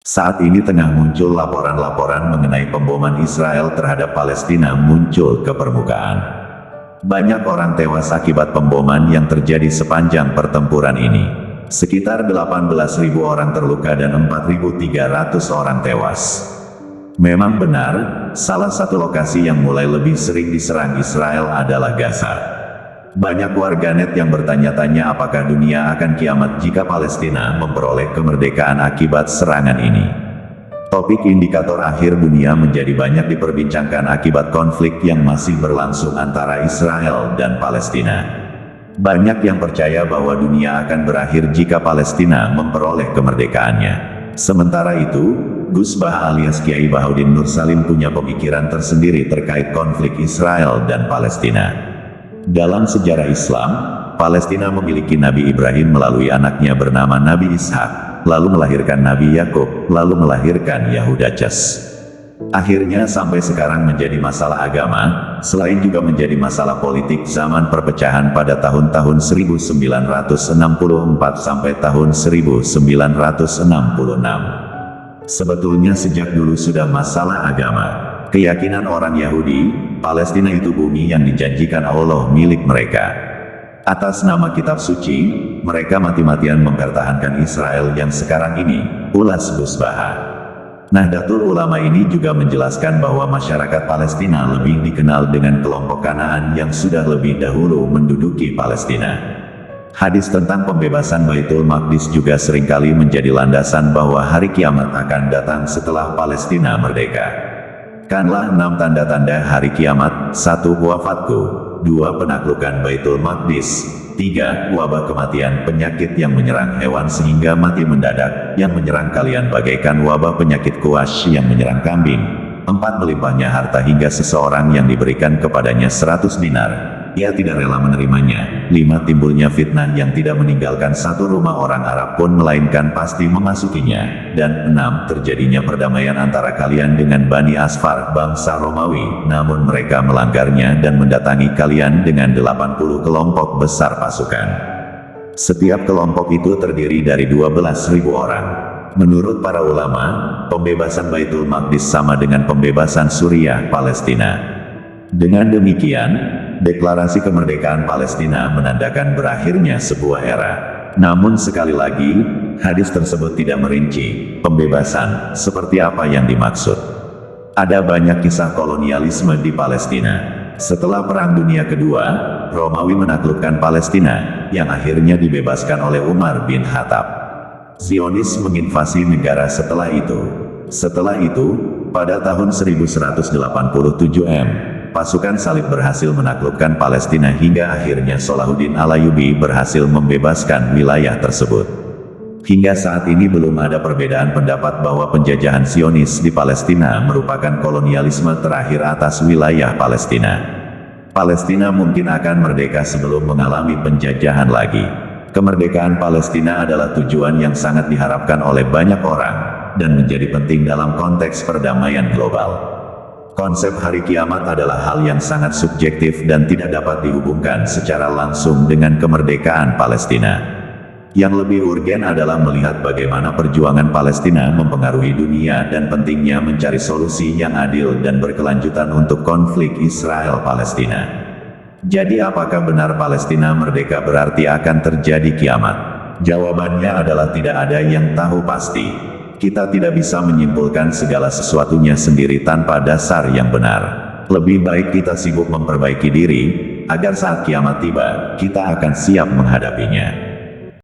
Saat ini tengah muncul laporan-laporan mengenai pemboman Israel terhadap Palestina muncul ke permukaan. Banyak orang tewas akibat pemboman yang terjadi sepanjang pertempuran ini. Sekitar 18.000 orang terluka dan 4.300 orang tewas. Memang benar, salah satu lokasi yang mulai lebih sering diserang Israel adalah Gaza. Banyak warganet yang bertanya-tanya apakah dunia akan kiamat jika Palestina memperoleh kemerdekaan akibat serangan ini. Topik indikator akhir dunia menjadi banyak diperbincangkan akibat konflik yang masih berlangsung antara Israel dan Palestina. Banyak yang percaya bahwa dunia akan berakhir jika Palestina memperoleh kemerdekaannya. Sementara itu, Gus Bah alias Kiai Bahaudin Nur Salim punya pemikiran tersendiri terkait konflik Israel dan Palestina. Dalam sejarah Islam, Palestina memiliki Nabi Ibrahim melalui anaknya bernama Nabi Ishak, lalu melahirkan Nabi Yakub, lalu melahirkan Yahudacas. Akhirnya sampai sekarang menjadi masalah agama, selain juga menjadi masalah politik zaman perpecahan pada tahun-tahun 1964 sampai tahun 1966. Sebetulnya sejak dulu sudah masalah agama. Keyakinan orang Yahudi, Palestina itu bumi yang dijanjikan Allah milik mereka. Atas nama kitab suci, mereka mati-matian mempertahankan Israel yang sekarang ini, ulas Gus Bah. Nahdlatul Ulama ini juga menjelaskan bahwa masyarakat Palestina lebih dikenal dengan kelompok Kanaan yang sudah lebih dahulu menduduki Palestina. Hadis tentang pembebasan Baitul Maqdis juga seringkali menjadi landasan bahwa hari kiamat akan datang setelah Palestina merdeka. Kanlah 6 tanda-tanda hari kiamat: 1. Wafatku, 2. Penaklukan Baitul Maqdis, 3. Wabah kematian, penyakit yang menyerang hewan sehingga mati mendadak, yang menyerang kalian bagaikan wabah penyakit kuas yang menyerang kambing, 4. Melimpahnya harta hingga seseorang yang diberikan kepadanya 100 dinar, ia tidak rela menerimanya, 5. Timbulnya fitnah yang tidak meninggalkan satu rumah orang Arab pun melainkan pasti memasukinya, dan 6. Terjadinya perdamaian antara kalian dengan Bani Asfar, bangsa Romawi, namun mereka melanggarnya dan mendatangi kalian dengan 80 kelompok besar pasukan. Setiap kelompok itu terdiri dari 12.000 orang. Menurut para ulama, pembebasan Baitul Maqdis sama dengan pembebasan Suriah, Palestina. Dengan demikian, deklarasi kemerdekaan Palestina menandakan berakhirnya sebuah era. Namun sekali lagi, hadis tersebut tidak merinci pembebasan seperti apa yang dimaksud. Ada banyak kisah kolonialisme di Palestina. Setelah Perang Dunia Kedua, Romawi menaklukkan Palestina, yang akhirnya dibebaskan oleh Umar bin Khattab. Zionis menginvasi negara setelah itu. Setelah itu, pada tahun 1187 pasukan salib berhasil menaklukkan Palestina hingga akhirnya Salahuddin Alayubi berhasil membebaskan wilayah tersebut. Hingga saat ini belum ada perbedaan pendapat bahwa penjajahan Zionis di Palestina merupakan kolonialisme terakhir atas wilayah Palestina. Palestina mungkin akan merdeka sebelum mengalami penjajahan lagi. Kemerdekaan Palestina adalah tujuan yang sangat diharapkan oleh banyak orang, dan menjadi penting dalam konteks perdamaian global. Konsep hari kiamat adalah hal yang sangat subjektif dan tidak dapat dihubungkan secara langsung dengan kemerdekaan Palestina. Yang lebih urgen adalah melihat bagaimana perjuangan Palestina mempengaruhi dunia dan pentingnya mencari solusi yang adil dan berkelanjutan untuk konflik Israel-Palestina. Jadi apakah benar Palestina merdeka berarti akan terjadi kiamat? Jawabannya adalah tidak ada yang tahu pasti. Kita tidak bisa menyimpulkan segala sesuatunya sendiri tanpa dasar yang benar. Lebih baik kita sibuk memperbaiki diri, agar saat kiamat tiba, kita akan siap menghadapinya.